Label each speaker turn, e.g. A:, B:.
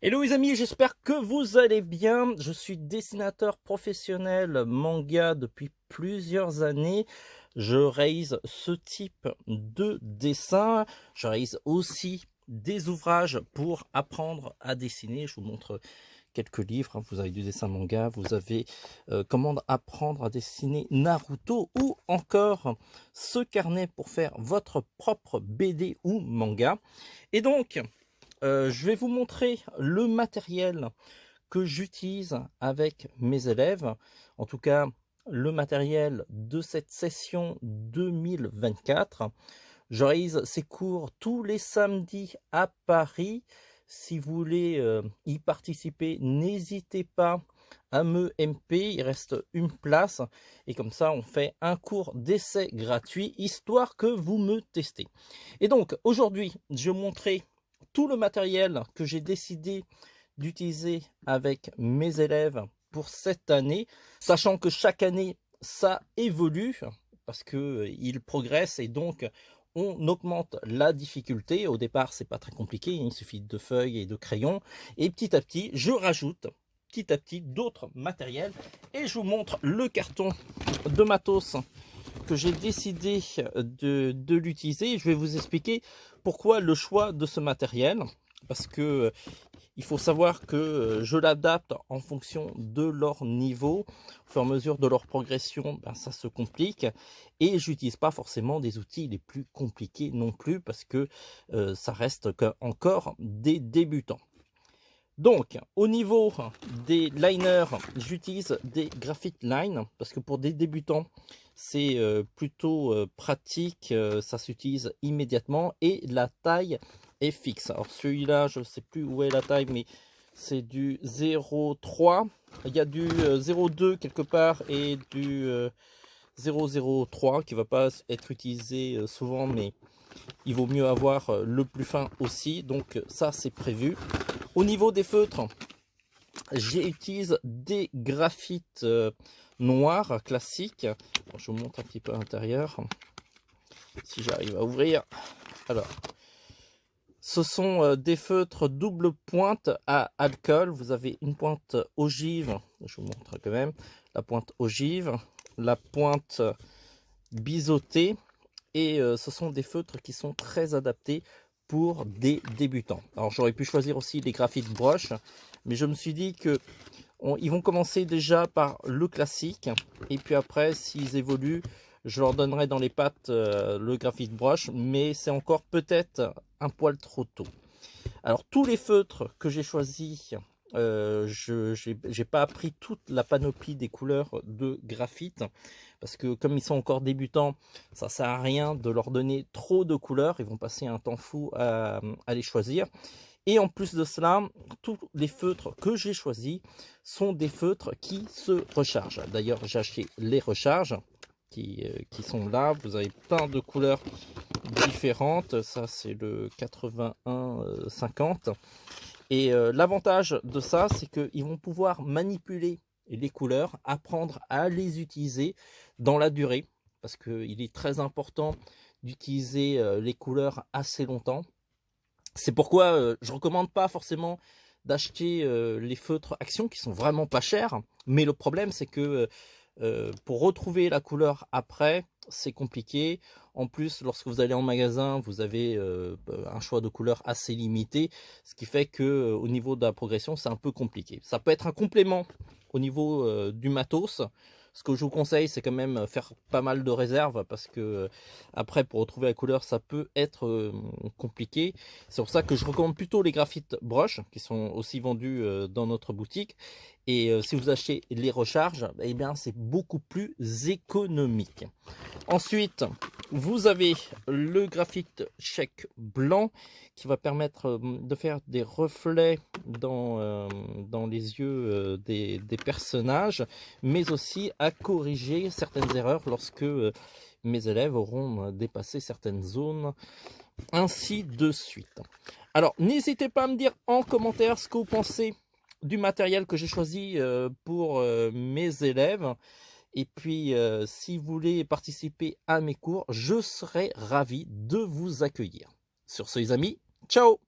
A: Hello les amis, j'espère que vous allez bien. Je suis dessinateur professionnel manga depuis plusieurs années. Je réalise ce type de dessin. Je réalise aussi des ouvrages pour apprendre à dessiner. Je vous montre quelques livres. Vous avez du dessin manga, vous avez comment apprendre à dessiner Naruto ou encore ce carnet pour faire votre propre BD ou manga. Et donc, je vais vous montrer le matériel que j'utilise avec mes élèves, en tout cas le matériel de cette session 2024. Je réalise ces cours tous les samedis à Paris. Si vous voulez y participer, n'hésitez pas à me MP, il reste une place et comme ça on fait un cours d'essai gratuit histoire que vous me testez. Et donc aujourd'hui je vais montrer tout le matériel que j'ai décidé d'utiliser avec mes élèves pour cette année, sachant que chaque année ça évolue parce qu'ils progressent et donc on augmente la difficulté. Au départ c'est pas très compliqué, il suffit de feuilles et de crayons et petit à petit je rajoute petit à petit d'autres matériels et je vous montre le carton de matos que j'ai décidé de l'utiliser. Je vais vous expliquer pourquoi le choix de ce matériel, parce que il faut savoir que je l'adapte en fonction de leur niveau. Au fur et à mesure de leur progression, ça se complique. Et je n'utilise pas forcément des outils les plus compliqués non plus, parce que ça reste encore des débutants. Donc, au niveau des liners, j'utilise des Graphite Line, parce que pour des débutants, c'est plutôt pratique, ça s'utilise immédiatement, et la taille est fixe. Alors celui-là, je ne sais plus où est la taille, mais c'est du 0,3. Il y a du 0,2 quelque part, et du 0,03 qui ne va pas être utilisé souvent, mais il vaut mieux avoir le plus fin aussi, donc ça c'est prévu. Au niveau des feutres, j'utilise des graphites noirs classiques. Bon, je vous montre un petit peu à l'intérieur, si j'arrive à ouvrir. Alors, ce sont des feutres double pointe à alcool. Vous avez une pointe ogive, je vous montre quand même, la pointe ogive, la pointe biseautée. Et ce sont des feutres qui sont très adaptés pour des débutants. Alors j'aurais pu choisir aussi des graphites broches, mais je me suis dit que ils vont commencer déjà par le classique, et puis après s'ils évoluent, je leur donnerai dans les pattes le graphite broche, mais c'est encore peut-être un poil trop tôt. Alors tous les feutres que j'ai choisis, je n'ai pas appris toute la panoplie des couleurs de graphite, parce que comme ils sont encore débutants, ça sert à rien de leur donner trop de couleurs, ils vont passer un temps fou à les choisir. Et en plus de cela, tous les feutres que j'ai choisis sont des feutres qui se rechargent. D'ailleurs, j'ai acheté les recharges qui sont là. Vous avez plein de couleurs différentes. Ça, c'est le 81-50. Et l'avantage de ça, c'est qu'ils vont pouvoir manipuler les couleurs, apprendre à les utiliser dans la durée. Parce qu'il est très important d'utiliser les couleurs assez longtemps. C'est pourquoi je ne recommande pas forcément d'acheter les feutres Action qui sont vraiment pas chers. Mais le problème, c'est que pour retrouver la couleur après, c'est compliqué. En plus, lorsque vous allez en magasin, vous avez un choix de couleurs assez limité, ce qui fait que au niveau de la progression, c'est un peu compliqué. Ça peut être un complément au niveau du matos. Ce que je vous conseille, c'est quand même faire pas mal de réserves parce que après, pour retrouver la couleur, ça peut être compliqué. C'est pour ça que je recommande plutôt les graphites broches qui sont aussi vendus dans notre boutique. Et si vous achetez les recharges, eh bien c'est beaucoup plus économique. Ensuite, vous avez le graphite check blanc qui va permettre de faire des reflets dans les yeux des personnages, mais aussi à corriger certaines erreurs lorsque mes élèves auront dépassé certaines zones, ainsi de suite. Alors, n'hésitez pas à me dire en commentaire ce que vous pensez du matériel que j'ai choisi pour mes élèves. Et puis, si vous voulez participer à mes cours, je serai ravi de vous accueillir. Sur ce, les amis, ciao!